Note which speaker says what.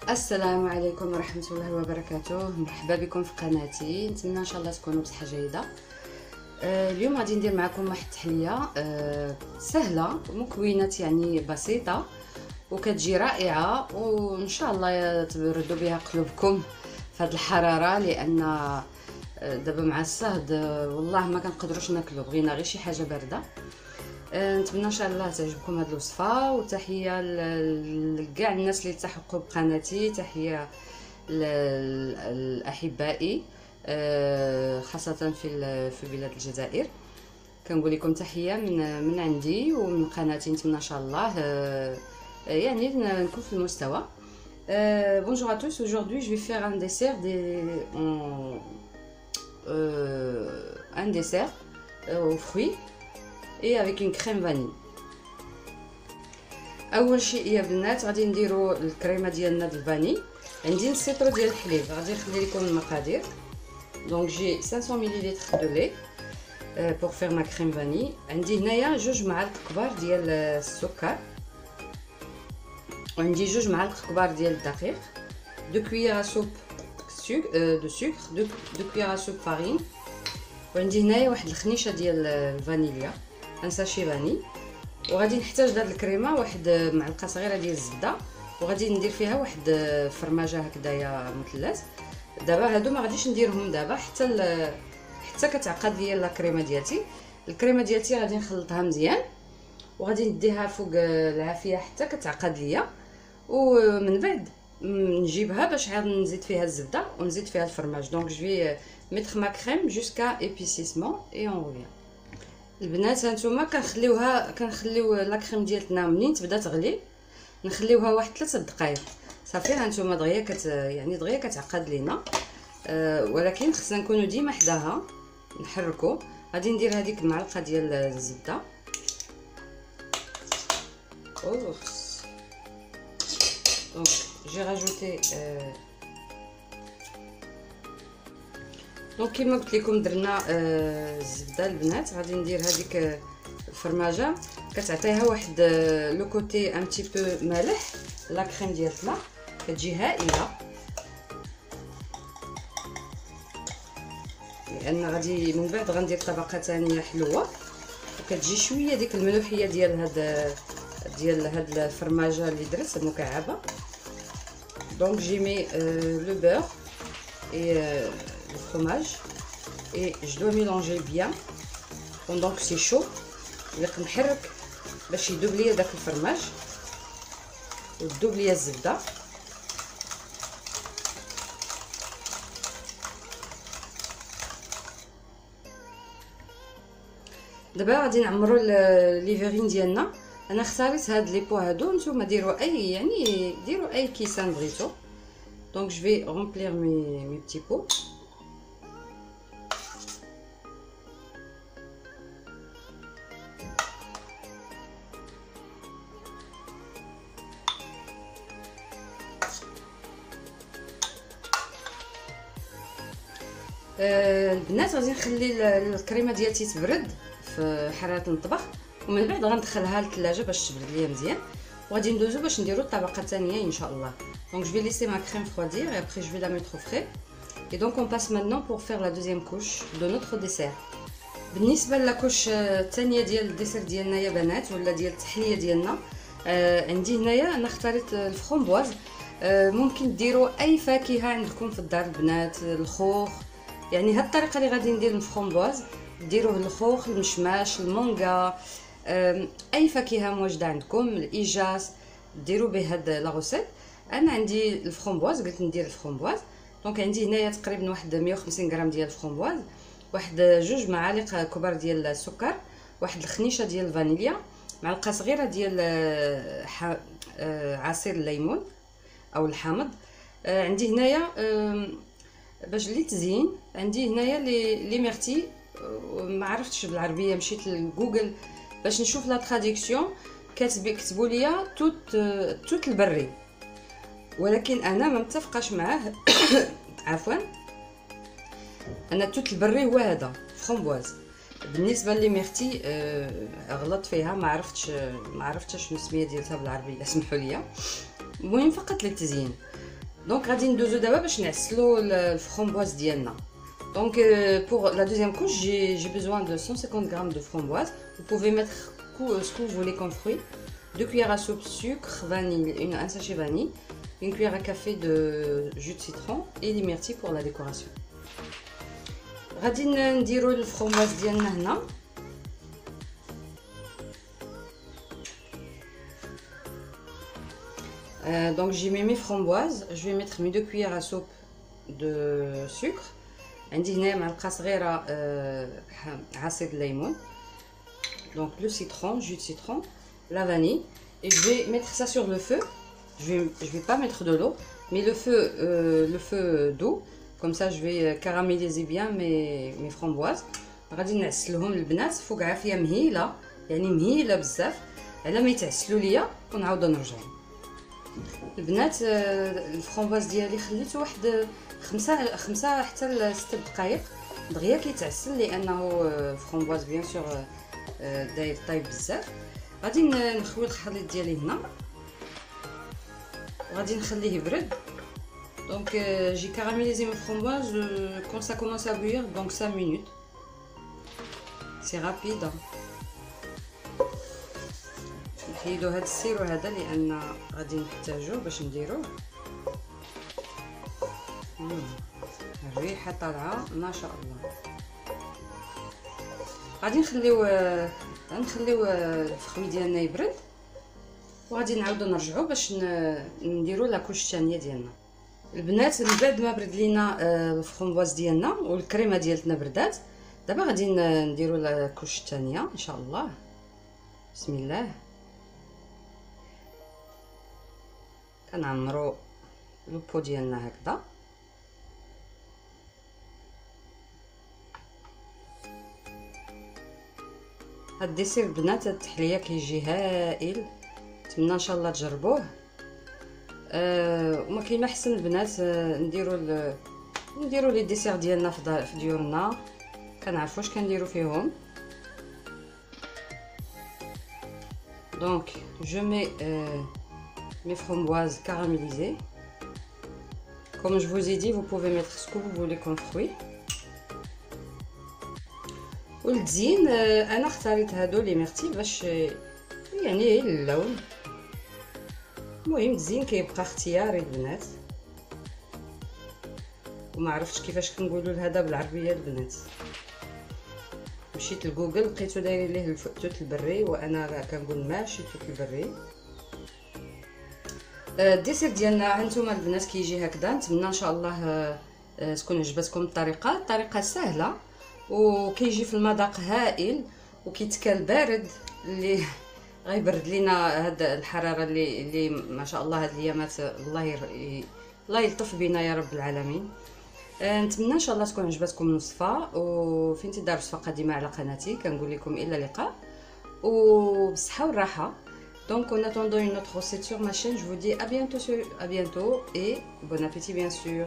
Speaker 1: السلام عليكم ورحمه الله وبركاته. مرحبا بكم في قناتي. نتمنى ان شاء الله تكونوا بصحه جيده. اليوم غادي ندير معكم واحد التحليه سهله ومكونات يعني بسيطه وكتجي رائعه، وان شاء الله تبردوا بها قلوبكم في هذه الحراره، لان دابا مع الصهد والله ما كنقدروش ناكلو، بغينا غير شي حاجه بارده. نتمنى ان شاء الله تعجبكم هذه الوصفه، وتحيه لكاع الناس اللي التحقوا بقناتي، تحيه لاحبائي خاصه في بلاد الجزائر. كنقول لكم تحيه من عندي ومن قناتي. نتمنى ان شاء الله يعني نكون في المستوى. Bonjour à tous, aujourd'hui je vais faire un dessert aux fruits et avec une crème vanille. اول شيء يا بنات غادي نديروا الكريمه ديالنا بالفاني. عندي نص لتر ديال الحليب، غادي نخلي لكم المقادير. دونك جي 500 مل دو لي pour faire ma crème vanille. عندي هنايا 2 معالق كبار ديال السكر، وعندي 2 معالق كبار ديال الدقيق، 2 cuillères à soupe de sucre, 2 cuillères à soupe farine، وعندي هنايا واحد الخنيشه ديال الفانيليا، ان ساشي فاني. وغادي نحتاج لهاد الكريمه واحد معلقه صغيره ديال الزبده، وغادي ندير فيها واحد فرماجه هكذايا مثلث. دابا هادو ما غاديش نديرهم دابا حتى كتعقد ليا الكريمه ديالتي. الكريمه ديالتي غادي نخلطها مزيان وغادي نديها فوق العافيه حتى كتعقد ليا، ومن بعد نجيبها باش عاد نزيد فيها الزبده ونزيد فيها الفرماج. دونك جو في mettre ma crème jusqu'à épaississement et on revient. البنات هانتوما كنخليو لا كريم ديالتنا منين تبدا تغلي، نخليوها واحد 3 دقائق صافي. هانتوما دغيا كتعقد لينا، ولكن خصنا نكونوا ديما حداها نحركوا. غادي ندير هذيك المعلقه ديال الزبده. اوبس، دونك جي راجوتي دونك كيما قلت لكم درنا الزبده البنات. غادي ندير هذيك الفرماجه كتعطيها واحد لو كوتي ان تي بو مالح. لا كريم ديالتنا كتجي هائله، لان غادي من بعد غندير طبقه ثانيه حلوه وكتجي شويه ديك الملوحيه ديال هاد الفرماجه اللي درت مكعبه. دونك جي مي لو بور et le fromage et je dois mélanger bien pendant que c'est chaud. نحرك باش يذوب ليا داك الفرماج وتذوب ليا الزبده. دابا غادي نعمروا لي فيرين ديالنا. انا اختاريت هاد لي بو هادو، نتوما ديروا اي كيسان بغيتو. Donc je vais remplir mes petits pots. البنات غادي نخلي الكريمه ديالتي تبرد في حراره المطبخ، ومن بعد غندخلها للثلاجه باش تبرد ليا مزيان، وغادي ندوزو باش نديرو الطبقه الثانيه ان شاء الله. Donc je vais laisser ma crème refroidir et après je vais la mettre au frais. Et donc on passe maintenant pour faire la deuxième couche de notre dessert. بالنسبه للاكوش الثانيه ديال الديسير ديالنا يا بنات، ولا ديال التحليه ديالنا، عندي هنايا انا اختاريت الفخومبواز. ممكن ديروا اي فاكهه عندكم في الدار البنات، الخوخ. يعني هاد الطريقه اللي غادي ندير الفخومبواز ديروه الخوخ، المشماش، المونغا، اي فاكهه موجوده عندكم، الايجاس، ديروا به هاد لا غوسيت. انا عندي الفخومبواز، قلت ندير الفخومبواز. دونك عندي هنايا تقريبا واحد 150 غرام ديال الفخومبواز، واحد 2 معالق كبار ديال السكر، واحد الخنيشه ديال الفانيليا، معلقه صغيره ديال عصير الليمون او الحامض، عندي هنايا باش لي تزيين عندي هنايا لي ميرتي. ما عرفتش بالعربيه، مشيت لجوجل باش نشوف لا تراديكسيون. كتبوا لي توت البري، ولكن انا ما متفقاش معاه. عفوا، انا توت البري هو هذا فرومبواز. بالنسبه لي ميرتي غلط فيها، ما عرفتش شنو السميه ديالها بالعربيه، اسمحوا لي. المهم فقط للتزيين. دونك غادي ندوزو دابا باش نعسلو الفرومبواز ديالنا. Donc pour la deuxième couche, j'ai besoin de 150 g de framboise. Vous pouvez mettre ce que vous voulez comme fruit. 2 cuillères à soupe sucre, vanille, un sachet vanille, une cuillère à café de jus de citron et les myrtilles pour la décoration. غادي نديرو الفرومبواز ديالنا هنا. Donc j'ai mis mes framboises. Je vais mettre mes 2 cuillères à soupe de sucre. عندي هنا معلقه صغيره عصير الليمون. Donc le citron, jus de citron, la vanille, et je vais mettre ça sur le feu. Je vais pas mettre de l'eau, mais le feu d'eau. Comme ça je vais caraméliser bien mes framboises. غادي نعسلهم البنات فوق عافيه مهيله، يعني مهيله بزاف على ما يتعسلوا ليا ونعاودو نرجعوا. البنات الفرomboise ديالي خليته واحد خمسة حتى ل 6 دقائق دغيا كيتعسل، لانه فرomboise بيان سور داير طايب بزاف. غادي نخوي الخليط ديالي هنا وغادي نخليه يبرد. دونك جي كاراميليزي مي فرomboise quand ça commence à bouillir, donc 5 minutes. C'est rapide. نحيدو هاد السيرو هذا لان غادي نحتاجوه باش نديروه. الريحه طالعه ما شاء الله. غادي نخليو الفخوي ديالنا يبرد وغادي نعاودو نرجعو باش نديرو لا كوش الثانيه ديالنا. البنات من بعد ما برد لينا الفرomboise ديالنا والكريمه ديالتنا بردات، دابا غادي نديرو لا كوش الثانيه ان شاء الله. بسم الله. كنعمرو لوبو ديالنا هكذا. هاد الديسير البنات، هاد التحليه كيجي هائل، نتمنى ان شاء الله تجربوه. وما كاين ما احسن البنات نديرو لي ديسير ديالنا في ديورنا، كنعرفوا واش كنديرو فيهم. دونك جو مي mes framboises caramélisées. Comme je vous ai dit, vous pouvez mettre ce que vous voulez comme fruit. والتزيين انا اختاريت هادو لي ميرتي باش يعني اللون. المهم التزيين كيبقى اختياري البنات، وما عرفتش كيفاش كنقولوا لهذا بالعربيه البنات. مشيت لجوجل لقيتو دايرين ليه التوت البري، وانا كنقول ماشي توت البري. الديسير ديالنا هانتوما البنات كيجي هكذا. نتمنى ان شاء الله تكون عجبتكم الطريقه سهله، وكيجي في المذاق هائل، وكيتكال بارد اللي غيبرد لينا هاد الحراره اللي ما شاء الله هاد الايامات. الله يلطف بينا يا رب العالمين. نتمنى ان شاء الله تكون عجبتكم الوصفه، وفي انتظار وصفه قادمه على قناتي. كنقول لكم الى اللقاء وبصحه والراحه. Donc en attendant une autre recette sur ma chaîne, je vous dis à bientôt et bon appétit bien sûr.